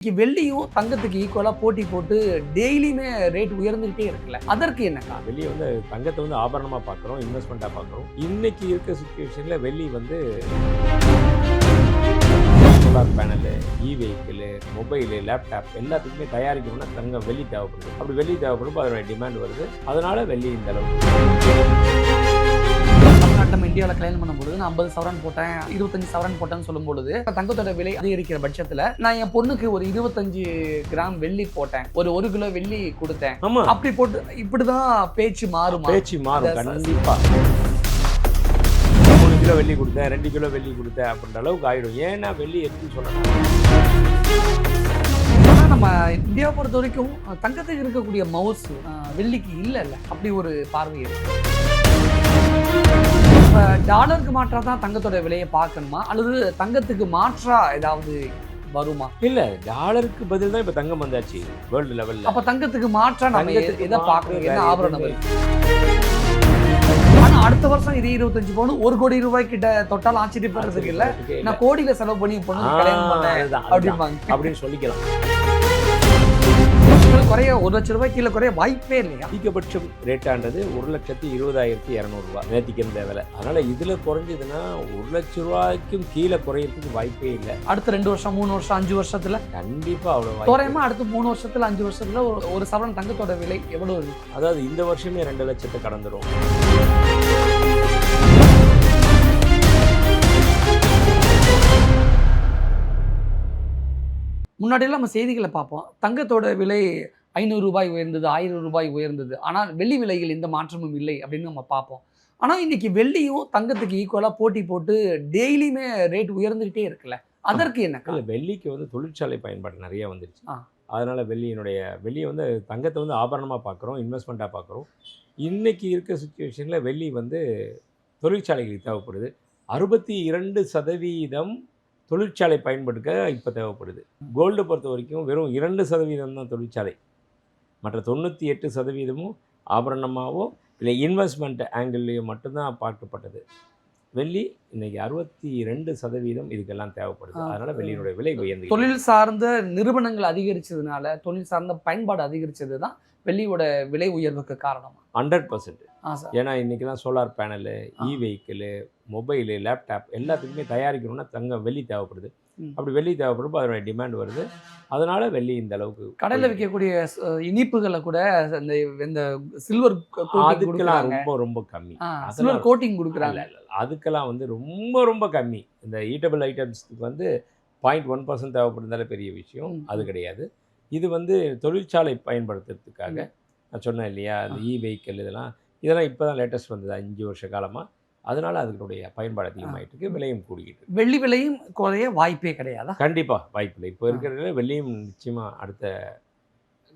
வெள்ளியும் தங்கத்துக்கு ஈக்குவலா போட்டி போட்டு டெய்லியுமே ரேட் உயர்ந்துகிட்டே இருக்குல்ல, அதற்கு என்ன வெள்ளி வந்து தங்கத்தை வந்து ஆபரணமா பார்க்குறோம், இன்வெஸ்ட்மெண்ட்டாக பார்க்குறோம். இன்னைக்கு இருக்க சுச்சுவேஷன்ல வெள்ளி வந்து solar panel, vehicle, mobile, laptop எல்லாத்துக்குமே தயாரிக்கணும்னா தங்கம் வெள்ளி தேவைப்படுது. அப்படி வெள்ளி தேவைப்படும்போது அதோட டிமாண்ட் வருது. அதனால வெள்ளி இந்த அளவுக்கு நம்ம இந்தியாவில் கல்யாணம் பண்ணும்போது நான் 50 சவரன் போட்டேன், 25 சவரன் போட்டேன்னு சொல்லும்பொழுது தங்கத்தோட விலை அதிகரிக்கிற பட்சத்துல நான் என் பொண்ணுக்கு ஒரு 25 கிராம் வெள்ளி போட்டேன், ஒரு கிலோ வெள்ளி கொடுத்தேன். அப்படி போட்டு இப்படிதான் பேச்சு மாறும். கண்டிப்பா 3 கிலோ வெள்ளி கொடுத்தேன், 2 கிலோ வெள்ளி கொடுத்தேன் அப்படின்ற அளவுக்கு ஆயிடும். ஏன்னா வெள்ளி எப்படி சொல்லணும், நம்ம இந்தியாவை பொறுத்த வரைக்கும் தங்கத்துக்கு இருக்கக்கூடிய மவுஸ் வெள்ளிக்கு இல்ல அப்படி ஒரு பார்வை இருக்கு. டாலருக்கு மாற்றா தான் தங்கத்தோட விலையை பார்க்கணுமா, அல்லது தங்கத்துக்கு மாற்றா ஏதாவது வருமா? இல்ல, டாலருக்கு பதில் தான் இப்ப தங்கம் வந்தாச்சு வேர்ல்டு லெவல்ல. அப்ப தங்கத்துக்கு மாற்றா நம்ம எதை பார்க்கணும், என்ன ஆபரணம்? ஆனா அடுத்த வருஷம் இது 25 பவுன் 1 கோடி ரூபாய் கிட்ட தொட்டால் ஆச்சரியப்படுறதுக்கு இல்ல, நான் கோடியில செலவு பண்ணி பொண்ணு கல்யாணம் பண்ணேன் அப்படின்னு சொல்லிக்கலாம். குறைய 1 லட்சம் ரூபாய் கீழே குறைய வாய்ப்பே இல்லையா? அதிகபட்சம் ரேட்டானது 1,20,200 நேற்றுக்கு இருந்த விலை. அதனால இதுல குறைஞ்சதுன்னா 1 லட்சம் ரூபாய்க்கும் கீழே குறையறதுக்கு வாய்ப்பே இல்லை. அடுத்த 2 வருஷம் 3 வருஷம் 5 வருஷத்துல கண்டிப்பா அவ்வளவு தோராயமா அடுத்த 3 வருஷத்துல 5 வருஷத்துல ஒரு சவரன் தங்கத்தோட விலை எவ்வளவு இருக்கு? அதாவது இந்த வருஷமே 2 லட்சத்தை கடந்துரும். முன்னாடியெல்லாம் நம்ம செய்திகளை பார்ப்போம், தங்கத்தோட விலை 500 ரூபாய் உயர்ந்தது, 1000 ரூபாய் உயர்ந்தது, ஆனால் வெள்ளி விலையில் எந்த மாற்றமும் இல்லை அப்படின்னு நம்ம பார்ப்போம். ஆனால் இன்னைக்கு வெள்ளியும் தங்கத்துக்கு ஈக்குவலாக போட்டி போட்டு டெய்லியுமே ரேட் உயர்ந்துகிட்டே இருக்குல்ல, அதற்கு என்ன? வெள்ளிக்கு வந்து தொழிற்சாலை பயன்பாடு நிறைய வந்துருச்சு. அதனால வெள்ளியை வந்து தங்கத்தை வந்து ஆபரணமாக பார்க்குறோம், இன்வெஸ்ட்மெண்ட்டாக பார்க்குறோம். இன்னைக்கு இருக்க சுச்சுவேஷனில் வெள்ளி வந்து தொழிற்சாலைகளுக்கு தேவைப்படுது. 62% தொழிற்சாலை பயன்படுத்த இப்போ தேவைப்படுது. கோல்டு பொறுத்த வரைக்கும் வெறும் 2% தான் தொழிற்சாலை, மற்ற 98% ஆபரணமாகவோ இல்லை இன்வெஸ்ட்மெண்ட் ஆங்கிள்லேயோ மட்டும்தான் பார்க்கப்பட்டது. வெள்ளி இன்னைக்கு 62% இதுக்கெல்லாம் தேவைப்படுது. அதனால வெள்ளியினுடைய விலை உயர்ந்து, தொழில் சார்ந்த நிறுவனங்கள் அதிகரிச்சதுனால, தொழில் சார்ந்த பயன்பாடு அதிகரிச்சது தான் வெள்ளியோட விலை உயர்வுக்கு காரணம். 100%. ஏன்னா இன்றைக்கெல்லாம் solar panel, vehicle, mobile, laptop எல்லாத்துக்குமே தயாரிக்கணும்னா தங்கம் வெள்ளி தேவைப்படுது. அப்படி வெள்ளி தேவைப்படுறப்போ அதோட டிமாண்ட் வருது. அதனால வெள்ளி இந்த அளவுக்கு. கடையில் விற்கக்கூடிய இனிப்புகளை கூட இந்த சில்வர் அதுக்கெல்லாம் ரொம்ப ரொம்ப கம்மி. சில்வர் கோட்டிங் கொடுக்குறாங்க, அதுக்கெல்லாம் வந்து ரொம்ப ரொம்ப கம்மி. இந்த ஈட்டபிள் ஐட்டம்ஸுக்கு வந்து 0.1% தேவைப்படுறதால பெரிய விஷயம் அது கிடையாது. இது வந்து தொழிற்சாலை பயன்படுத்துறதுக்காக நான் சொன்னேன் இல்லையா, அந்த வெஹிக்கிள் இதெல்லாம் இப்போ தான் லேட்டஸ்ட் வந்தது 5 வருஷ காலமாக. அதனால அதனுடைய பயன்பாடு அதிகமாகிட்டு இருக்கு, விலையும் கூடிக்கிட்டு. வெள்ளி விலையும் குறைய வாய்ப்பே கிடையாதா? கண்டிப்பாக வாய்ப்பில்லை. இப்போ இருக்கிறதுல வெள்ளியும் நிச்சயமாக அடுத்த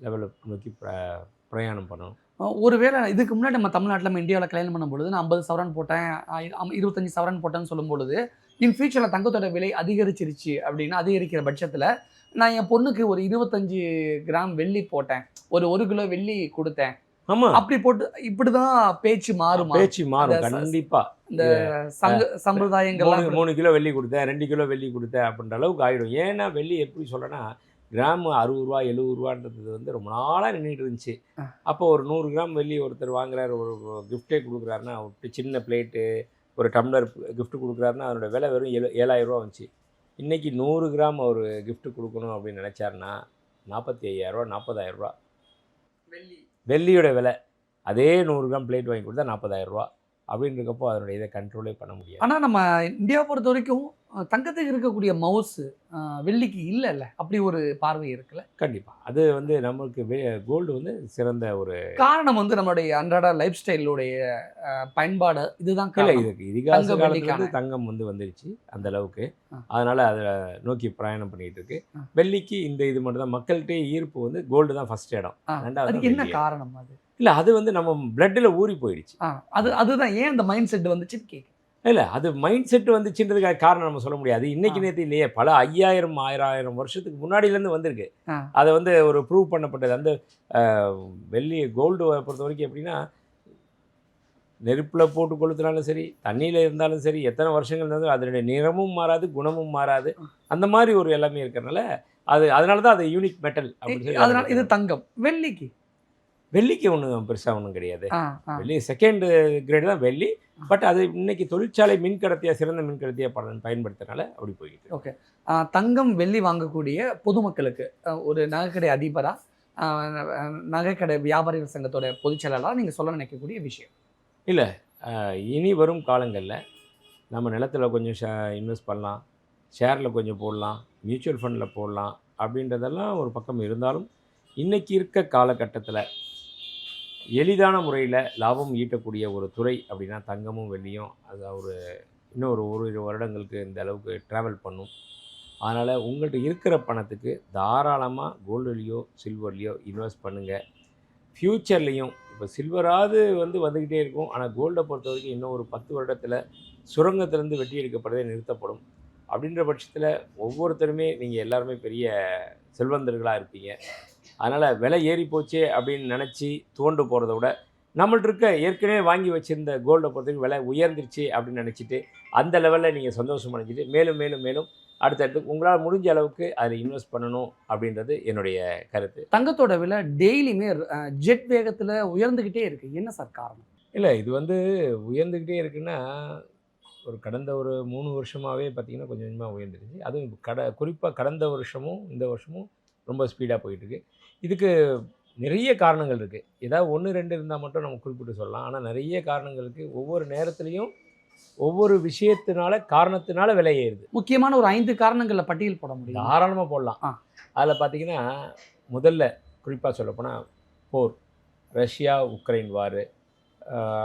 லெவலில் நோக்கி பிரயாணம் பண்ணணும். ஒருவேளை இதுக்கு முன்னாடி நம்ம தமிழ்நாட்டில் நம்ம இந்தியாவில் கல்யாணம் பண்ணும்பொழுது நான் 50 சவரன் போட்டேன், 25 சவரன் போட்டேன்னு சொல்லும்பொழுது இன் ஃபியூச்சரில் தங்கத்தோட விலை அதிகரிச்சிருச்சு அப்படின்னா, அதிகரிக்கிற பட்சத்தில் நான் என் பொண்ணுக்கு ஒரு 25 கிராம் வெள்ளி போட்டேன், ஒரு கிலோ வெள்ளி கொடுத்தேன். அப்படி போட்டு இப்படிதான் பேச்சு மாறும். கண்டிப்பா. இந்த சம்பிரதாயங்கள் 3 கிலோ வெள்ளி கொடுத்தேன், 2 கிலோ வெள்ளி கொடுத்தேன் அப்படின்ற அளவுக்கு ஆயிடும். ஏன்னா வெள்ளி எப்படி சொல்லனா, கிராம் 60 ரூபா 70 ரூபான்றது வந்து ரொம்ப நாளாக நின்றுட்டு இருந்துச்சு. அப்போ ஒரு 100 கிராம் வெள்ளி ஒருத்தர் வாங்குறாரு, ஒரு கிஃப்டே கொடுக்குறாருன்னா, ஒரு சின்ன பிளேட்டு, ஒரு டம்ளர் கிஃப்ட் கொடுக்குறாருன்னா அதனோட விலை வெறும் 7,000 ரூபா வந்துச்சு. இன்றைக்கி 100 கிராம் ஒரு கிஃப்ட் கொடுக்கணும் அப்படின்னு நினச்சாருன்னா 45,000 ரூபா 40,000 ரூபா வெள்ளியோட விலை. அதே 100 கிராம் பிளேட் வாங்கி கொடுத்தா 40,000 ரூபா அப்படின்றப்போ அதனுடைய இதை கண்ட்ரோலே பண்ண முடியாது. ஆனால் நம்ம இந்தியாவை பொறுத்த வரைக்கும் தங்கத்துக்கு இருக்கக்கூடிய மவுஸ் வெள்ளிக்கு இல்லைல்ல, அப்படி ஒரு பார்வை இருக்குல்ல. கண்டிப்பாக அது வந்து நமக்கு கோல்டு வந்து சிறந்த ஒரு காரணம். வந்து நம்மளுடைய அன்றாட லைஃப் ஸ்டைலுடைய பயன்பாடு இதுதான். இதுக்கு இதிகாச காலத்துல தங்கம் வந்து வந்துருச்சு அந்த அளவுக்கு. அதனால அதை நோக்கி பிரயாணம் பண்ணிட்டு இருக்கு. வெள்ளிக்கு இந்த இது மட்டும் தான் மக்கள்கிட்ட ஈர்ப்பு வந்து கோல்டு தான் ஃபர்ஸ்ட் இடம். ரெண்டாவது என்ன காரணம்? அது இல்லை, அது வந்து நம்ம பிளட்டில் ஊறி போயிடுச்சு. அதுதான் ஏன் அந்த மைண்ட் செட் வந்துச்சுன்னு கேட்கு. இல்லை, அது மைண்ட் செட் வந்துச்சுன்றதுக்காக காரணம் நம்ம சொல்ல முடியாது. இன்னைக்கு நேற்று இல்லையே, பல 5000 வருஷத்துக்கு முன்னாடியிலேருந்து வந்திருக்கு. அதை வந்து ஒரு ப்ரூவ் பண்ணப்பட்டது. அந்த வெள்ளி கோல்டு பொறுத்த வரைக்கும் எப்படின்னா, நெருப்பில் போட்டு கொளுத்தினாலும் சரி, தண்ணியில் இருந்தாலும் சரி, எத்தனை வருஷங்கள் இருந்தாலும் அதனுடைய நிறமும் மாறாது, குணமும் மாறாது. அந்த மாதிரி ஒரு எல்லாமே இருக்கிறனால அதனால தான் அது யூனிக் மெட்டல் அப்படின்னு சொல்லி அதனால இது தங்கம். வெள்ளிக்கு? வெள்ளிக்கு ஒன்றும் பெருசாக ஒன்றும் கிடையாது. ஆ, ஆ. வெள்ளி செகண்ட் கிரேடு தான் வெள்ளி. பட் அது இன்னைக்கு தொழிற்சாலை மின்கடத்தியாக சிறந்த மின்கடத்தியாக பயன்படுத்துறதுனால அப்படி போய்கிட்டு இருக்கு. ஓகே. தங்கம், வெள்ளி வாங்கக்கூடிய பொதுமக்களுக்கு ஒரு நகைக்கடை அதிபரா, அ அ நகைக்கடை வியாபாரிகள் சங்கத்தோட பொதுச் செயலாளரா நீங்க சொல்ல நினைக்கக்கூடிய விஷயம்? இல்லை, இனி வரும் காலங்களில் நம்ம நிலத்தில் கொஞ்சம் இன்வெஸ்ட் பண்ணலாம், ஷேரில் கொஞ்சம் போடலாம், மியூச்சுவல் ஃபண்டில் போடலாம் அப்படின்றதெல்லாம் ஒரு பக்கம் இருந்தாலும், இன்றைக்கி இருக்க காலகட்டத்தில் எளிதான முறையில் லாபம் ஈட்டக்கூடிய ஒரு துறை அப்படின்னா தங்கமும் வெள்ளியும். அது இன்னும் ஒரு 1 வருடங்களுக்கு இந்த அளவுக்கு ட்ராவல் பண்ணும். அதனால் உங்கள்கிட்ட இருக்கிற பணத்துக்கு தாராளமாக கோல்டுலேயோ சில்வர்லேயோ இன்வெஸ்ட் பண்ணுங்கள். ஃப்யூச்சர்லேயும் இப்போ சில்வராவது வந்துக்கிட்டே இருக்கும். ஆனால் கோல்டை பொறுத்த வரைக்கும் இன்னும் ஒரு 10 வருடத்தில் சுரங்கத்திலேருந்து வெட்டி எடுக்கப்படுறதே நிறுத்தப்படும். அப்படின்ற பட்சத்தில் ஒவ்வொருத்தருமே நீங்கள் எல்லாருமே பெரிய செல்வந்தர்களாக இருப்பீங்க. அதனால் விலை ஏறி போச்சே அப்படின்னு நினச்சி துவண்டு போகிறத விட, நம்மள்ட்ட இருக்க ஏற்கனவே வாங்கி வச்சுருந்த கோல்டை பொறுத்தவரைக்கும் விலை உயர்ந்துருச்சு அப்படின்னு நினச்சிட்டு அந்த லெவலில் நீங்கள் சந்தோஷம் அடைஞ்சிட்டு மேலும் மேலும் மேலும் அடுத்தடுத்து உங்களால் முடிஞ்ச அளவுக்கு அதில் இன்வெஸ்ட் பண்ணணும் அப்படின்றது என்னுடைய கருத்து. தங்கத்தோட விலை டெய்லியுமே ஜெட் வேகத்தில் உயர்ந்துக்கிட்டே இருக்கு. என்ன சார் காரணம்? இல்லை, இது உயர்ந்துக்கிட்டே இருக்குன்னா, கடந்த ஒரு 3 வருஷமாகவே பார்த்திங்கன்னா கொஞ்சம் கொஞ்சமாக உயர்ந்துருச்சு. அதுவும் குறிப்பாக கடந்த வருஷமும் இந்த வருஷமும் ரொம்ப ஸ்பீடாக போயிட்டுருக்கு. இதுக்கு நிறைய காரணங்கள் இருக்குது. ஏதாவது 1, 2 இருந்தால் மட்டும் நம்ம குறிப்பிட்டு சொல்லலாம். ஆனால் நிறைய காரணங்களுக்கு ஒவ்வொரு நேரத்துலையும் ஒவ்வொரு காரணத்தினால விலை ஏறுது. முக்கியமான ஒரு 5 காரணங்களில் பட்டியல் போட முடியும்? தாராளமாக போடலாம். அதில் பார்த்திங்கன்னா முதல்ல குறிப்பாக சொல்லப்போனால் போர், ரஷ்யா உக்ரைன் வார்,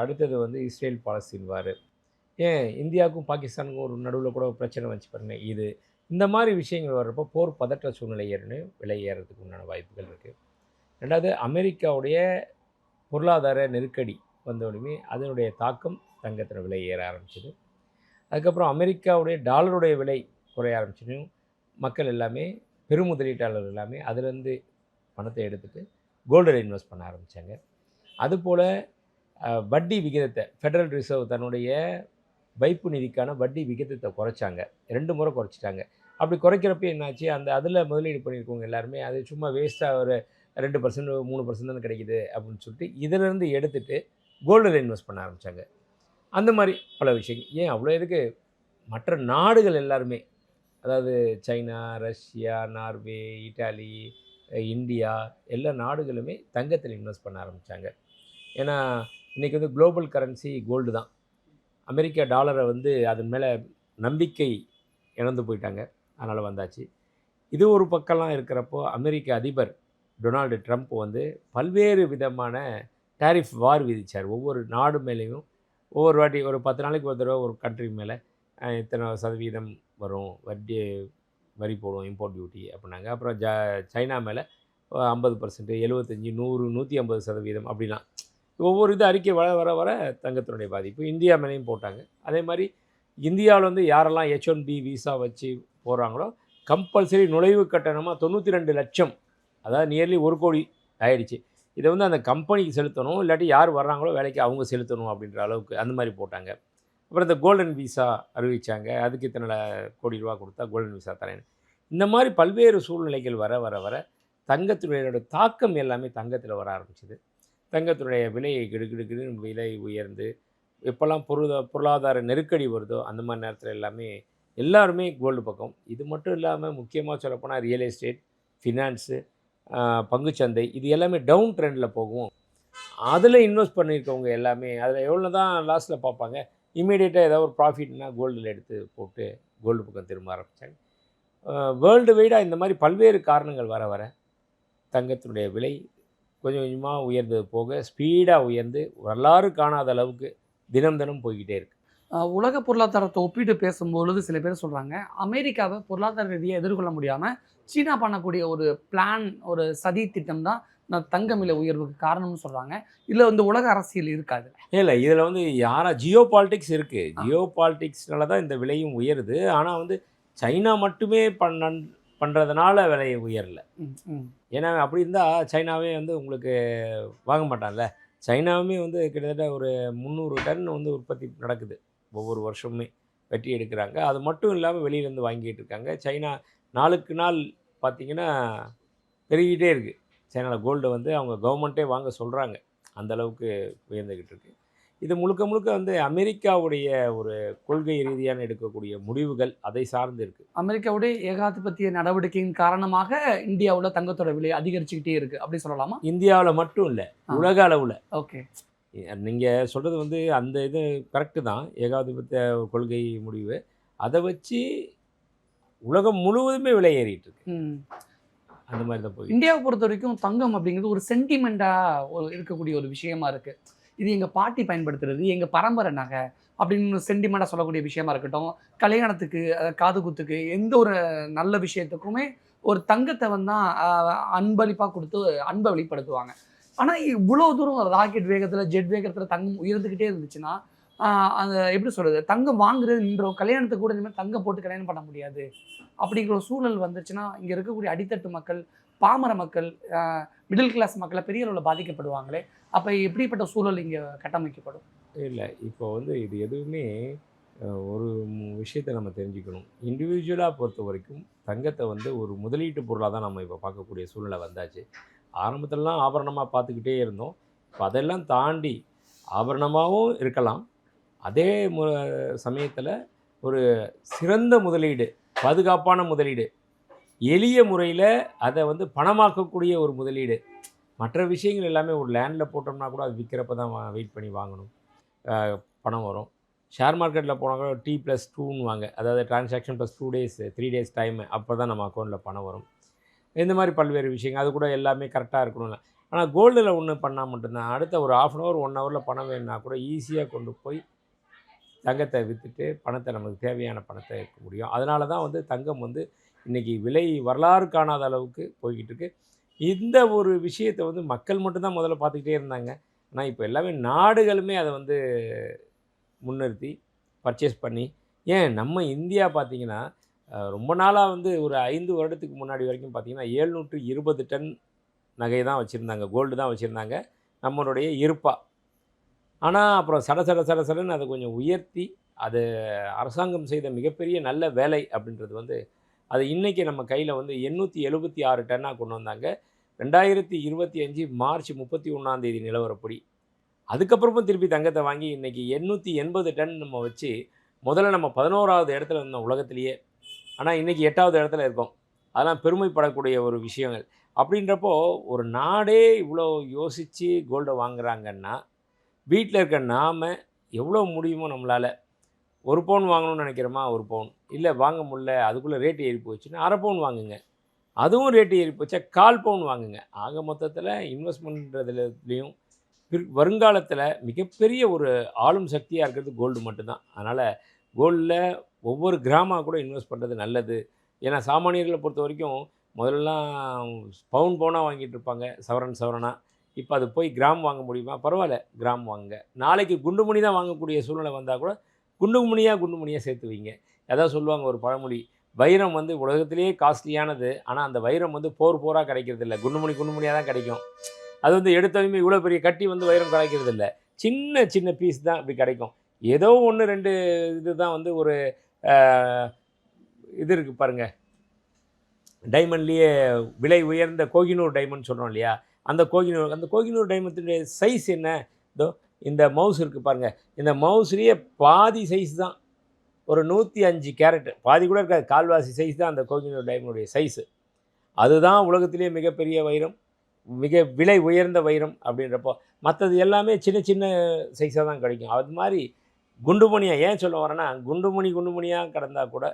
அடுத்தது இஸ்ரேல் பாலஸ்தீன் வார், ஏன் இந்தியாவுக்கும் பாகிஸ்தானுக்கும் ஒரு நடுவில் கூட பிரச்சனை வந்துச்சு பாருங்க. இந்த மாதிரி விஷயங்கள் வர்றப்போ போர் பதற்ற சூழ்நிலை விலை ஏறதுக்கு உண்டான வாய்ப்புகள் இருக்குது. ரெண்டாவது, அமெரிக்காவுடைய பொருளாதார நெருக்கடி வந்தோடனே அதனுடைய தாக்கம் தங்கத்தின் விலை ஏற ஆரம்பிச்சிது. அதுக்கப்புறம் அமெரிக்காவுடைய டாலருடைய விலை குறைய ஆரம்பிச்சதும் மக்கள் எல்லாமே பெருமுதலீட்டாளர்கள் எல்லாமே அதுலேருந்து பணத்தை எடுத்துகிட்டு கோல்டில் இன்வெஸ்ட் பண்ண ஆரம்பித்தாங்க. அதுபோல் வட்டி விகிதத்தை ஃபெடரல் ரிசர்வ் தன்னுடைய வைப்பு நிதிக்கான வட்டி விகிதத்தை குறைச்சாங்க. 2 முறை குறைச்சிட்டாங்க. அப்படி குறைக்கிறப்ப என்னாச்சு, அதில் முதலீடு பண்ணியிருக்கவங்க எல்லாருமே அது சும்மா வேஸ்ட்டாக ஒரு 2% 3% தானே கிடைக்குது அப்படின்னு சொல்லிட்டு இதிலேருந்து எடுத்துகிட்டு கோல்டில் இன்வெஸ்ட் பண்ண ஆரம்பித்தாங்க. அந்த மாதிரி பல விஷயங்கள். ஏன் அவ்வளோ இதுக்கு மற்ற நாடுகள் எல்லாருமே, அதாவது China, Russia, Norway, Italy, India எல்லா நாடுகளுமே தங்கத்தில் இன்வெஸ்ட் பண்ண ஆரம்பித்தாங்க. ஏன்னா இன்றைக்கி குளோபல் கரன்சி கோல்டு தான். அமெரிக்கா டாலரை அதன் மேலே நம்பிக்கை இழந்து போயிட்டாங்க. அதனால் வந்தாச்சு. இது ஒரு பக்கம்லாம் இருக்கிறப்போ அமெரிக்க அதிபர் டொனால்டு ட்ரம்ப் பல்வேறு விதமான டேரிஃப் வார் விதித்தார். ஒவ்வொரு நாடு மேலேயும் ஒவ்வொரு வாட்டி ஒரு 10 நாளைக்கு ஒரு தடவை ஒரு கண்ட்ரி மேலே இத்தனை சதவீதம் வரும் வரி போடும், இம்போர்ட் டியூட்டி அப்படின்னாங்க. அப்புறம் சைனா மேலே 50%, 75, 100, 150% அப்படிலாம் ஒவ்வொரு அறிக்கை வர வர வர தங்கத்தினுடைய பாதிப்பு. இந்தியா மேலேயும் போட்டாங்க. அதே மாதிரி இந்தியாவில் யாரெல்லாம் H1B விசா வச்சு போகிறாங்களோ கம்பல்சரி நுழைவு கட்டணமாக 92 லட்சம், அதாவது நியர்லி 1 கோடி ஆயிடுச்சு. இதை அந்த கம்பெனிக்கு செலுத்தணும், இல்லாட்டி யார் வர்றாங்களோ வேலைக்கு அவங்க செலுத்தணும் அப்படின்ற அளவுக்கு அந்த மாதிரி போட்டாங்க. அப்புறம் இந்த கோல்டன் விசா அறிவித்தாங்க. அதுக்கு இத்தனை கோடி ரூபா கொடுத்தா கோல்டன் விசா தரேன். இந்த மாதிரி பல்வேறு சூழ்நிலைகள் வர வர வர தங்கத்தினுடைய தாக்கம் எல்லாமே தங்கத்தில் வர ஆரம்பிச்சிது. தங்கத்தினுடைய விலை கிடுகிடுன்னு விலை உயர்ந்து எப்போல்லாம் பொருளாதார நெருக்கடி வருதோ அந்த மாதிரி நேரத்தில் எல்லாருமே கோல்டு பக்கம். இது மட்டும் இல்லாமல் முக்கியமாக சொல்லப்போனால் ரியல் எஸ்டேட், ஃபினான்ஸு, பங்குச்சந்தை இது எல்லாமே டவுன் ட்ரெண்டில் போகும். அதில் இன்வெஸ்ட் பண்ணியிருக்கவங்க எல்லாமே அதில் எவ்வளோ தான் லாஸில் பார்ப்பாங்க. இமீடியட்டாக ஏதாவது ஒரு ப்ராஃபிட்னா கோல்டில் எடுத்து போட்டு கோல்டு பக்கம் திரும்ப ஆரம்பித்தாங்க. வேர்ல்டு வைடாக இந்த மாதிரி பல்வேறு காரணங்கள் வர வர தங்கத்தினுடைய விலை கொஞ்சம் கொஞ்சமாக உயர்ந்தது போக ஸ்பீடாக உயர்ந்து வரலாறு காணாத அளவுக்கு தினம் தினம் போய்கிட்டே இருக்குது. உலக பொருளாதாரத்தை ஒப்பிட்டு பேசும்பொழுது சில பேர் சொல்கிறாங்க, அமெரிக்காவை பொருளாதார ரீதியாக எதிர்கொள்ள முடியாமல் சீனா பண்ணக்கூடிய ஒரு பிளான், ஒரு சதி திட்டம் தான் தங்கம் விலை உயர்வுக்கு காரணம்னு சொல்கிறாங்க. இதில் உலக அரசியல் இருக்காது. இல்லை, இதில் ஜியோ பாலிட்டிக்ஸ் இருக்குது. ஜியோ பாலிட்டிக்ஸ்னால தான் இந்த விலையும் உயருது. ஆனால் சைனா மட்டுமே பண்ணுறதுனால விலை உயரலை. ஏன்னா அப்படி இருந்தால் சைனாவே உங்களுக்கு வாங்க மாட்டான்ல. சைனாவுமே கிட்டத்தட்ட ஒரு 300 டன் உற்பத்தி நடக்குது ஒவ்வொரு வருஷமுமே வெட்டி எடுக்கிறாங்க. அது மட்டும் இல்லாமல் வெளியிலேருந்து வாங்கிட்டு இருக்காங்க. சைனா நாளுக்கு நாள் பார்த்தீங்கன்னா பெருகிட்டே இருக்குது. சைனாவில் கோல்டை வந்து அவங்க கவர்மெண்ட்டே வாங்க சொல்கிறாங்க. அந்த அளவுக்கு உயர்ந்துக்கிட்டு இருக்கு. இது முழுக்க முழுக்க வந்து அமெரிக்காவுடைய ஒரு கொள்கை ரீதியான எடுக்கக்கூடிய முடிவுகள் அதை சார்ந்து இருக்குது. அமெரிக்காவுடைய ஏகாதிபத்திய நடவடிக்கையின் காரணமாக இந்தியாவுல தங்கத்தோட விலை அதிகரிச்சுக்கிட்டே இருக்கு அப்படி சொல்லலாமா? இந்தியாவில் மட்டும் இல்லை, ஆ. உலக அளவில். ஓகே. நீங்கள் சொல்கிறது வந்து அந்த இது கரெக்டு தான், ஏகாதிபத்திய கொள்கை முடிவு. அதை வச்சு உலகம் முழுவதுமே விலை ஏறிட்டு இருக்கு. ம். அந்த மாதிரி தான் போய் இந்தியாவை பொறுத்த வரைக்கும் தங்கம் அப்படிங்கிறது ஒரு சென்டிமெண்டா இருக்கக்கூடிய ஒரு விஷயமா இருக்கு. இது எங்க பாட்டி பயன்படுத்துறது, எங்க பரம்பரை நகை அப்படின்னு சென்டிமெண்டா சொல்லக்கூடிய விஷயமா இருக்கட்டும். கல்யாணத்துக்கு, காது குத்துக்கு, எந்த ஒரு நல்ல விஷயத்துக்குமே ஒரு தங்கத்தை வந்து தான் அன்பளிப்பா கொடுத்து அன்பை வெளிப்படுத்துவாங்க. ஆனா இவ்வளோ தூரம் ராக்கெட் வேகத்துல, ஜெட் வேகத்துல தங்கம் உயர்ந்துகிட்டே இருந்துச்சுன்னா, அந்த எப்படி சொல்றது? தங்கம் வாங்குறது நின்றோம். கல்யாணத்துக்கு கூட இனிமேல் தங்கம் போட்டு கல்யாணம் பண்ண முடியாது. அப்படிங்கிற ஒரு சூழல் வந்துச்சுன்னா, இங்க இருக்கக்கூடிய அடித்தட்டு மக்கள், பாமர மக்கள், மிடில் கிளாஸ் மக்கள் பெரிய அளவுல பாதிக்கப்படுவாங்களே. அப்ப எப்படிப்பட்ட சூழல் இங்க கட்டமைக்கப்படும்? இல்லை. இப்போ வந்து இது எதுவுமே ஒரு விஷயத்தை நம்ம தெரிஞ்சுக்கணும். இண்டிவிஜுவலாக பொறுத்த வரைக்கும் தங்கத்தை வந்து ஒரு முதலீட்டு பொருளாக தான் நம்ம இப்போ பார்க்கக்கூடிய சூழ்நிலை வந்தாச்சு. ஆரம்பத்துலலாம் ஆபரணமாக பார்த்துக்கிட்டே இருந்தோம். இப்போ அதெல்லாம் தாண்டி ஆபரணமாகவும் இருக்கலாம். அதே சமயத்தில் ஒரு சிறந்த முதலீடு, பாதுகாப்பான முதலீடு, எளிய முறையில் அதை வந்து பணமாக்கக்கூடிய ஒரு முதலீடு. மற்ற விஷயங்கள் எல்லாமே ஒரு லேண்டில் போட்டோம்னா கூட அது விற்கிறப்ப தான் வெயிட் பண்ணி வாங்கணும், பணம் வரும். ஷேர் மார்க்கெட்டில் போனால் கூட T+2 வாங்க, அதாவது transaction plus 2 days 3 days time, அப்போ தான் நம்ம அக்கௌண்ட்டில் பணம் வரும். இந்த மாதிரி பல்வேறு விஷயங்கள் அது கூட எல்லாமே கரெக்டாக இருக்கணும்ல. ஆனால் கோல்டில் ஒன்று பண்ணால் மட்டும்தான், அடுத்த ஒரு 1/2 அன் ஹவர் 1 ஹவரில் பணம் வேணுன்னா கூட ஈஸியாக கொண்டு போய் தங்கத்தை விற்றுட்டு பணத்தை, நமக்கு தேவையான பணத்தை எடுக்க முடியும். அதனால தான் வந்து தங்கம் வந்து இன்றைக்கி விலை வரலாறு காணாத அளவுக்கு போய்கிட்டு இருக்கு. இந்த ஒரு விஷயத்தை வந்து மக்கள் மட்டும்தான் முதல்ல பார்த்துக்கிட்டே இருந்தாங்க. ஆனால் இப்போ எல்லாமே நாடுகளுமே அதை வந்து முன்னிறுத்தி பர்ச்சேஸ் பண்ணி, ஏன் நம்ம இந்தியா பார்த்திங்கன்னா ரொம்ப நாளாக வந்து ஒரு 5 வருடத்துக்கு முன்னாடி வரைக்கும் பார்த்திங்கன்னா 720 டன் நகை தான் வச்சுருந்தாங்க, கோல்டு தான் வச்சுருந்தாங்க நம்மளுடைய இருப்பா. ஆனால் அப்புறம் சடன்னு அதை கொஞ்சம் உயர்த்தி, அது அரசாங்கம் செய்த மிகப்பெரிய நல்ல வேலை அப்படின்றது வந்து அது இன்றைக்கி நம்ம கையில் வந்து 876 டன்னாக கொண்டு வந்தாங்க 2025 மார்ச் 31 நிலவரப்படி. அதுக்கப்புறமும் திருப்பி தங்கத்தை வாங்கி இன்றைக்கி 880 டன் நம்ம வச்சு முதல்ல நம்ம 11வது இடத்துல இருந்தோம் உலகத்திலேயே. ஆனால் இன்றைக்கி 8வது இடத்துல இருக்கோம். அதெல்லாம் பெருமைப்படக்கூடிய ஒரு விஷயங்கள். அப்படின்றப்போ ஒரு நாடே இவ்வளோ யோசித்து கோல்டை வாங்குறாங்கன்னா, வீட்டில் இருக்க நாம் எவ்வளோ முடியுமோ நம்மளால், 1 பவுன் வாங்கணும்னு நினைக்கிறோமா 1 பவுன், இல்லை வாங்க முடியல அதுக்குள்ளே ரேட்டு ஏறி போச்சுன்னா 1/2 பவுன் வாங்குங்க. அதுவும் ரேட்டு ஏறி போச்சா 1/4 பவுன் வாங்குங்க. ஆக மொத்தத்தில் இன்வெஸ்ட்மெண்ட்ன்றதுலேயும் வருங்காலத்தில் மிகப்பெரிய ஒரு ஆளும் சக்தியாக இருக்கிறது கோல்டு மட்டும்தான். அதனால் கோல்டில் ஒவ்வொரு கிராமாக கூட இன்வெஸ்ட் பண்ணுறது நல்லது. ஏன்னா சாமானியர்களை பொறுத்த வரைக்கும் முதல்லலாம் பவுனாக வாங்கிட்டு இருப்பாங்க, சவரனாக. இப்போ அது போய் கிராம் வாங்க முடியுமா? பரவாயில்ல, கிராம் வாங்குங்க. நாளைக்கு குண்டுமணி தான் வாங்கக்கூடிய சூழ்நிலை வந்தால் கூட குண்டுமணியாக சேர்த்து வைங்க. அதான் சொல்லுவாங்க ஒரு பழமொழி, வைரம் வந்து உலகத்திலேயே காஸ்ட்லியானது, ஆனால் அந்த வைரம் வந்து போராக கிடைக்கிறது இல்லை, குண்டுமணியாக தான் கிடைக்கும். அது வந்து எடுத்ததுமே இவ்வளோ பெரிய கட்டி வந்து வைரம் கிடைக்கிறது இல்லை, சின்ன பீஸ் தான் இப்படி கிடைக்கும். ஏதோ 1, 2 இது தான் வந்து ஒரு இது இருக்குது பாருங்கள், டைமண்ட்லேயே விலை உயர்ந்த கோகினூர் டைமண்ட் சொல்கிறோம் இல்லையா, அந்த கோகினூர் டைமண்டுடைய சைஸ் என்ன? இதோ இந்த மவுஸ் இருக்குது பாருங்கள், இந்த மவுஸ்லேயே பாதி சைஸ் தான், ஒரு 105 கேரட், பாதி கூட இருக்காது, கால்வாசி சைஸ் தான் அந்த கோகினூர் டைமண்டுடைய சைஸு. அதுதான் உலகத்திலேயே மிகப்பெரிய வைரம், மிக விலை உயர்ந்த வைரம். அப்படின்றப்போ மற்றது எல்லாமே சின்ன சைஸாக தான் கிடைக்கும். அது மாதிரி குண்டுமணியாக ஏன் சொல்ல வரேன்னா, குண்டுமணியாக கிடந்தால் கூட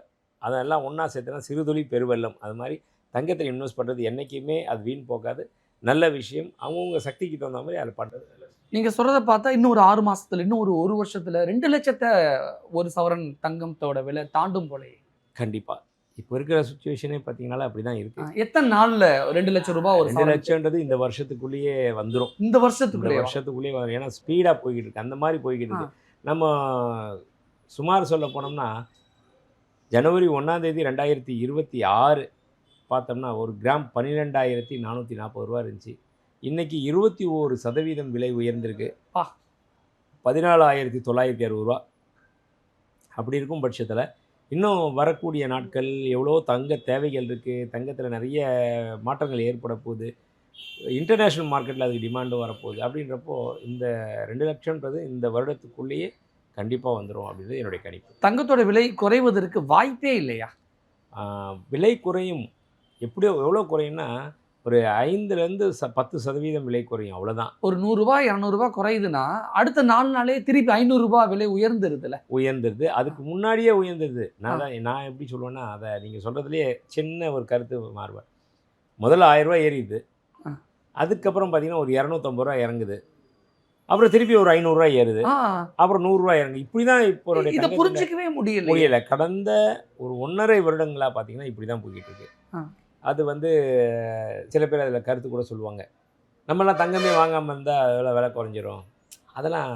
அதெல்லாம் ஒன்றா சேர்த்துனா சிறுதுளி பெருவெள்ளம். அது மாதிரி தங்கத்தில் இன்வெஸ்ட் பண்ணுறது என்றைக்குமே அது வீண் போகாது, நல்ல விஷயம். அவங்கவுங்க சக்திக்கு தகுந்த மாதிரி அதை பண்ணுறது நல்லது. நீங்கள் சொல்கிறத பார்த்தா இன்னும் ஒரு 6 மாதத்தில், இன்னும் ஒரு வருஷத்தில் 2 லட்சத்தை ஒரு சவரன் தங்கத்தோட விலை தாண்டும் போலே. கண்டிப்பாக இப்போ இருக்கிற சுச்சுவேஷனே பார்த்தீங்கன்னால அப்படி தான் இருக்குது. எத்தனை நாளில் 2 லட்சம் ரூபாய்? ஒரு 2 லட்சம்ன்றது இந்த வருஷத்துக்குள்ளேயே வந்துடும். இந்த வருஷத்துக்குள்ளேயே வரும். ஏன்னா ஸ்பீடாக போய்கிட்டு இருக்கு, அந்த மாதிரி போய்கிட்டு இருக்கு. நம்ம சுமார் சொல்ல போனோம்னா ஜனவரி 1 2026 பார்த்தோம்னா ஒரு கிராம் 12,440 ரூபா இருந்துச்சு. இன்றைக்கி 21% விலை உயர்ந்திருக்கு, 14,960 ரூபா. அப்படி இருக்கும் பட்சத்தில் இன்னும் வரக்கூடிய நாட்கள் எவ்வளோ தங்க தேவைகள் இருக்குது, தங்கத்தில் நிறைய மாற்றங்கள் ஏற்பட போகுது, இன்டர்நேஷ்னல் மார்க்கெட்டில் அதுக்கு டிமாண்டும் வரப்போகுது. அப்படின்றப்போ இந்த 2,00,000ன்றது இந்த வருடத்துக்குள்ளேயே கண்டிப்பாக வந்துடும் அப்படின்றது என்னுடைய கணிப்பு. தங்கத்தோட விலை குறைவதற்கு வாய்ப்பே இல்லையா? விலை குறையும். எப்படியோ எவ்வளோ குறையும்னா, ஒரு 5லேருந்து 10% விலை குறையும், அவ்வளோதான். ஒரு ரூ. 100 ரூ. 200 குறையுதுன்னா, அடுத்த 4 நாளே திருப்பி ரூ. 500 விலை உயர்ந்துருதுல்ல. உயர்ந்துருது. அதுக்கு முன்னாடியே உயர்ந்துருது. நான் எப்படி சொல்லுவேன்னா, அதை நீங்கள் சொல்கிறதுலேயே சின்ன ஒரு கருத்து மாறுவேன். முதல்ல ரூ. 1000 ஏறிடுது. அதுக்கப்புறம் பார்த்தீங்கன்னா, ஒரு ரூ. 250 இறங்குது. அப்புறம் திருப்பி ஒரு ரூ. 500 ஏறுது. அப்புறம் ரூ. 100 இறங்குது. இப்படி தான் இப்போ இத புரிஞ்சுக்கவே முடியல. கடந்த ஒரு 1½ வருடங்களா பார்த்தீங்கன்னா, இப்படி தான் போய்கிட்டு இருக்கு. அது வந்து சில பேர் அதில் கருத்து கூட சொல்லுவாங்க. நம்மலாம் தங்கமே வாங்காமல் இருந்தால் அதெல்லாம் விலை குறைஞ்சிரும். அதெல்லாம்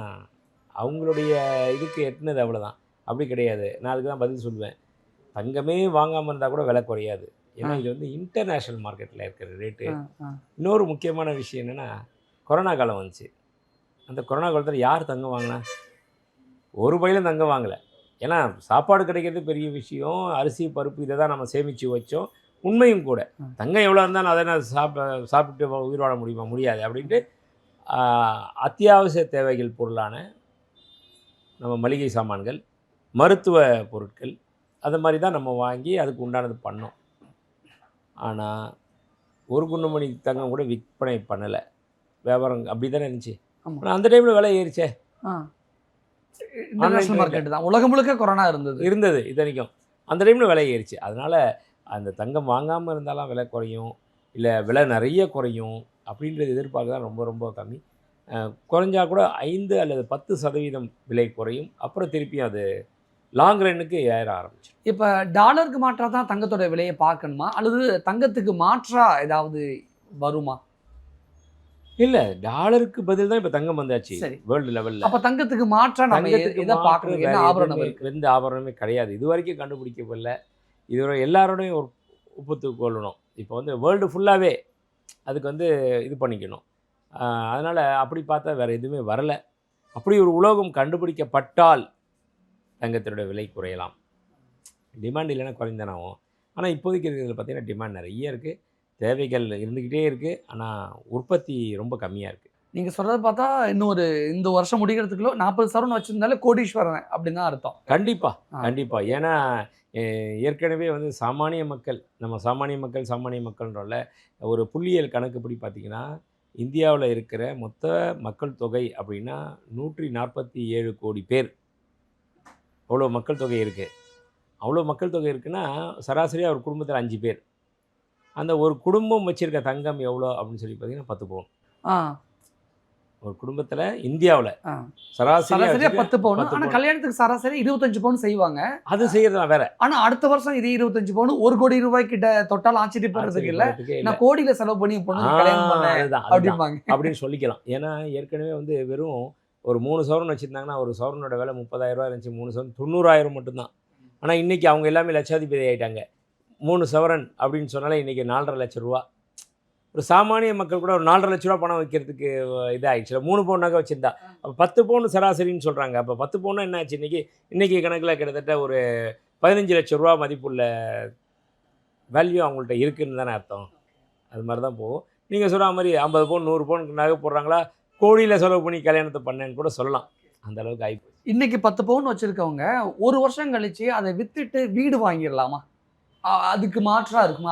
அவங்களுடைய இதுக்கு எட்டுனது அவ்வளோதான். அப்படி கிடையாது. நான் அதுக்கு தான் பதில் சொல்லுவேன். தங்கமே வாங்காமல் இருந்தால் கூட விலை குறையாது. ஏன்னா இது வந்து இன்டர்நேஷ்னல் மார்க்கெட்டில் இருக்கிற ரேட்டு. இன்னொரு முக்கியமான விஷயம் என்னென்னா, கொரோனா காலம் வந்துச்சு. அந்த கொரோனா காலத்தில் யார் தங்கம் வாங்கினா? ஒரு பையிலும் தங்கம் வாங்கலை. ஏன்னா சாப்பாடு கிடைக்கிறது பெரிய விஷயம். அரிசி பருப்பு இதை தான் நம்ம சேமித்து வச்சோம். உண்மையும் கூட. தங்கம் எவ்வளோ இருந்தாலும் அதை நான் சாப்பிட்டு உயிர் வாழ முடியுமா? முடியாது. அப்படின்ட்டு அத்தியாவசிய தேவைகள் பொருளான நம்ம மளிகை சாமான்கள், மருத்துவ பொருட்கள், அது மாதிரி தான் நம்ம வாங்கி அதுக்கு உண்டானது பண்ணோம். ஆனால் ஒரு குண்டுமணி தங்கம் கூட விற்பனை பண்ணலை. வியாபாரம் அப்படி தானே இருந்துச்சு. ஆனால் அந்த டைமில் விலை ஏறிச்சே. இன்டர்நேஷனல் மார்க்கெட் தான். உலகம் முழுக்க கொரோனா இருந்தது இத்தனைக்கும். அந்த டைமில் விலை ஏறிச்சு. அதனால் அந்த தங்கம் வாங்காமல் இருந்தாலும் விலை குறையும், இல்லை விலை நிறைய குறையும் அப்படின்றது எதிர்பார்க்க தான் ரொம்ப ரொம்ப கம்மி. குறைஞ்சா கூட 5 அல்லது 10% விலை குறையும். அப்புறம் திருப்பியும் அது லாங் ரன்னுக்கு ஏற ஆரம்பிச்சு. இப்போ டாலருக்கு மாற்றா தான் தங்கத்தோட விலையை பார்க்கணுமா, அல்லது தங்கத்துக்கு மாற்றா ஏதாவது வருமா? இல்லை, டாலருக்கு பதில் தான் இப்போ தங்கம் வந்தாச்சு வேர்ல்டு லெவலில். அப்போ தங்கத்துக்கு மாற்றா நம்ம எதை பார்க்கணும்? என்ன ஆபரணம் இருக்கு? எந்த ஆபரணமே கிடையாது. இது வரைக்கும் கண்டுபிடிக்கப்படல. இதுவரை எல்லாரோடையும் ஒரு ஒப்புத்து கொள்ளணும். இப்போ வந்து வேர்ல்டு ஃபுல்லாகவே அதுக்கு வந்து இது பண்ணிக்கணும். அதனால் அப்படி பார்த்தா வேறு எதுவுமே வரலை. அப்படி ஒரு உலோகம் கண்டுபிடிக்கப்பட்டால் தங்கத்தினுடைய விலை குறையலாம். டிமாண்ட் இல்லைன்னா குறைந்தானே ஆகும். ஆனால் இப்போதைக்கு இருக்கிறதுல பார்த்திங்கன்னா டிமாண்ட் நிறைய இருக்குது, தேவைகள் இருந்துக்கிட்டே இருக்குது. ஆனால் உற்பத்தி ரொம்ப கம்மியாக இருக்குது. நீங்கள் சொல்கிறத பார்த்தா இன்னும் இந்த வருஷம் முடிக்கிறதுக்குள்ள 40 சவரன் வச்சுருந்தாலே கோடீஸ்வரன் அப்படின்னு தான் அர்த்தம். கண்டிப்பாக. ஏன்னா ஏற்கனவே வந்து சாமானிய மக்கள்ன்றோம்ல, ஒரு புள்ளியியல் கணக்குப்படி பார்த்திங்கன்னா, இந்தியாவில் இருக்கிற மொத்த மக்கள் தொகை அப்படின்னா 147 கோடி பேர். அவ்வளோ மக்கள் தொகை இருக்குது. அவ்வளோ மக்கள் தொகை இருக்குன்னா சராசரியாக ஒரு குடும்பத்தில் 5 பேர். அந்த ஒரு குடும்பம் வச்சுருக்க தங்கம் எவ்வளோ அப்படின்னு சொல்லி பார்த்தீங்கன்னா 10 பவுன். ஒரு குடும்பத்தில் இந்தியாவில் சராசரியாக 10 பவுன். ஆனால் கல்யாணத்துக்கு சராசரி 25 பவுன் செய்வாங்க. அது செய்யறதுலாம் வேற. ஆனால் அடுத்த வருஷம் இதே 25 பவுன் 1 கோடி ரூபாய் கிட்ட தொட்டால் ஆச்சரியப்படுறதுக்கு இல்லை. நான் கோடியில் செலவு பண்ணி பொண்ணு கல்யாணம் பண்ணேன் அப்படின்னு சொல்லிக்கலாம். ஏன்னா ஏற்கனவே வந்து வெறும் ஒரு 3 சவரன் வச்சுருந்தாங்கன்னா ஒரு சவரனோட விலை 30,000 இருந்துச்சு. 3 சவரன் 90,000 மட்டும்தான். ஆனால் இன்றைக்கி அவங்க எல்லாமே லட்சாதிபதி ஆகிட்டாங்க. 3 சவரன் அப்படின்னு சொன்னாலே இன்றைக்கி 4,50,000 லட்ச ரூபா. ஒரு சாமானிய மக்கள் கூட ஒரு 4,50,000 லட்ச ரூபா பணம் வைக்கிறதுக்கு இதாகிடுச்சு. 3 பவுன் நகை வச்சுருந்தா அப்போ 10 பவுன் சராசரின்னு சொல்கிறாங்க. அப்போ 10 பவுன்னா என்ன ஆச்சு? இன்றைக்கி கணக்கில் கிட்டத்தட்ட ஒரு 15 லட்ச ரூபா மதிப்புள்ள வேல்யூ அவங்கள்ட்ட இருக்குதுன்னு தானே அர்த்தம். அது மாதிரி தான் போகும். நீங்கள் சொல்கிற மாதிரி 50 பவுன் 100 பவுன் நகை போடுறாங்களா, கோடியில் செலவு பண்ணி கல்யாணத்தை பண்ணேன்னு கூட சொல்லலாம். அந்த அளவுக்கு ஆகிப்போச்சு. இன்றைக்கி 10 பவுன் வச்சுருக்கவங்க ஒரு வருஷம் கழித்து அதை விற்றுட்டு வீடு வாங்கிடலாமா? அதுக்கு மாற்றா இருக்குமா?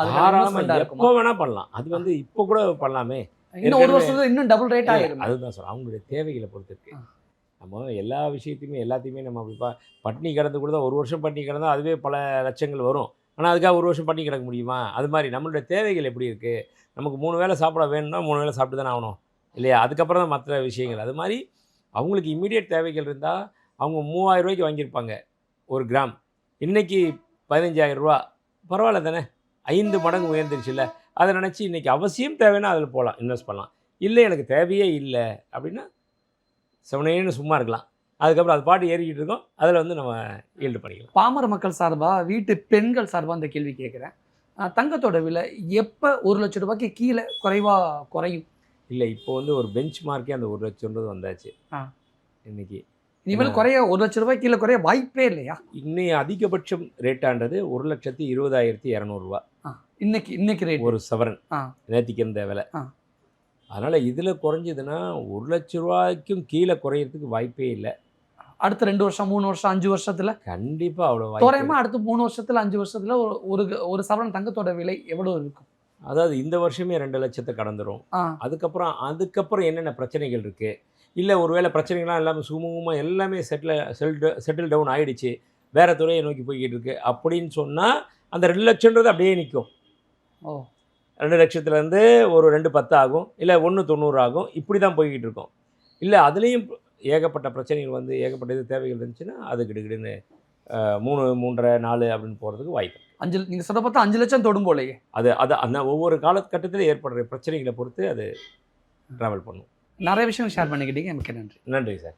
எப்போ வேணால் பண்ணலாம். அது வந்து இப்போ கூட பண்ணலாமே. இன்னும் ஒரு வருஷத்துல இன்னும் டபுள் ரேட் ஆகிடும். அதுதான் சொல்கிறேன். அவங்களுடைய தேவைகளை பொறுத்து இருக்கு. நம்ம எல்லா விஷயத்தையுமே எல்லாத்தையுமே நம்ம அப்படி பட்டினி கிடந்து கூட தான் ஒரு வருஷம் பட்டினி கிடந்தால் அதுவே பல லட்சங்கள் வரும். ஆனால் அதுக்காக ஒரு வருஷம் பட்டினி கிடக்க முடியுமா? அது மாதிரி நம்மளுடைய தேவைகள் எப்படி இருக்குது? நமக்கு 3 வேளை சாப்பிட வேணும்னா 3 வேளை சாப்பிட்டு தானே ஆகணும் இல்லையா? அதுக்கப்புறம் தான் மற்ற விஷயங்கள். அது மாதிரி அவங்களுக்கு இம்மீடியட் தேவைகள் இருந்தால் அவங்க 3000 ரூபாய்க்கு வாங்கியிருப்பாங்க ஒரு கிராம். இன்றைக்கி 15,000 ரூபா. பரவாயில்ல தானே, 5 மடங்கு உயர்ந்துருச்சுல்ல. அதை நினச்சி இன்றைக்கி அவசியம் தேவைன்னா அதில் போகலாம், இன்வெஸ்ட் பண்ணலாம். இல்லை எனக்கு தேவையே இல்லை அப்படின்னா செவனேன்னு சும்மா இருக்கலாம். அதுக்கப்புறம் அது பாட்டு ஏறிக்கிட்டு இருக்கோம். அதில் வந்து நம்ம ஈல்டு பண்ணிக்கலாம். பாமர மக்கள் சார்பாக, வீட்டு பெண்கள் சார்பாக அந்த கேள்வி கேட்குறேன். தங்கத்தோட விலை எப்போ 1 லட்ச ரூபாய்க்கு கீழே குறையும்? இல்லை, இப்போ வந்து ஒரு பெஞ்ச் மார்க்கே அந்த 1 லட்சம்ன்றது வந்தாச்சு. இன்றைக்கி இனிமேல் குறைய 1 லட்ச ரூபாய் கீழே குறைய வாய்ப்பே இல்லையா? இன்னைய அதிகபட்சம் ரேட்டான்றது 1,20,200 ரூபா இன்னைக்கு இன்னைக்கு ரேட் ஒரு சவரன். ஆ. நேத்திக்கு இருந்த விலை. ஆ. அதனால் இதில் குறைஞ்சதுன்னா 1 லட்ச ரூபாய்க்கும் கீழே குறையிறதுக்கு வாய்ப்பே இல்லை. அடுத்த 2 வருஷம் 3 வருஷம் 5 வருஷத்துல கண்டிப்பாக அவ்வளோ வாய்ப்பு. தோராயமா அடுத்த 3 வருஷத்துல 5 வருஷத்துல ஒரு ஒரு சவரன் தங்கத்தோட விலை எவ்வளவு இருக்கும்? அதாவது இந்த வருஷமே 2 லட்சத்தை கடந்துரும். ஆ. அதுக்கப்புறம் என்னென்ன பிரச்சனைகள் இருக்குது, இல்லை ஒருவேளை பிரச்சனைகள்லாம் இல்லாமல் சுமூகமாக எல்லாமே செட்டில் டவுன் ஆகிடுச்சு, வேறு துறையை நோக்கி போய்கிட்டு இருக்கு அப்படின்னு சொன்னால் அந்த 2 லட்சன்றது அப்படியே நிற்கும். ஓ. 2 லட்சத்துலேருந்து ஒரு 2,10 ஆகும், இல்லை 1,90 ஆகும், இப்படி தான் போய்கிட்டு இருக்கோம். இல்லை அதுலேயும் ஏகப்பட்ட பிரச்சனைகள் வந்து ஏகப்பட்ட இது தேவைகள் இருந்துச்சுன்னா அது கிடுகிடுன்னு 3, 3.5, 4 அப்படின்னு போகிறதுக்கு வாய்ப்பு. நீங்க சொல்ல பார்த்தா 5 லட்சம் தொடும் போலயே. அது அந்த ஒவ்வொரு காலகட்டத்தில் ஏற்படுற பிரச்சனைகளை பொறுத்து அது ட்ராவல் பண்ணும். நிறைய விஷயம் ஷேர் பண்ணிக்கிட்டீங்க. எனக்கு நன்றி. நன்றி சார்.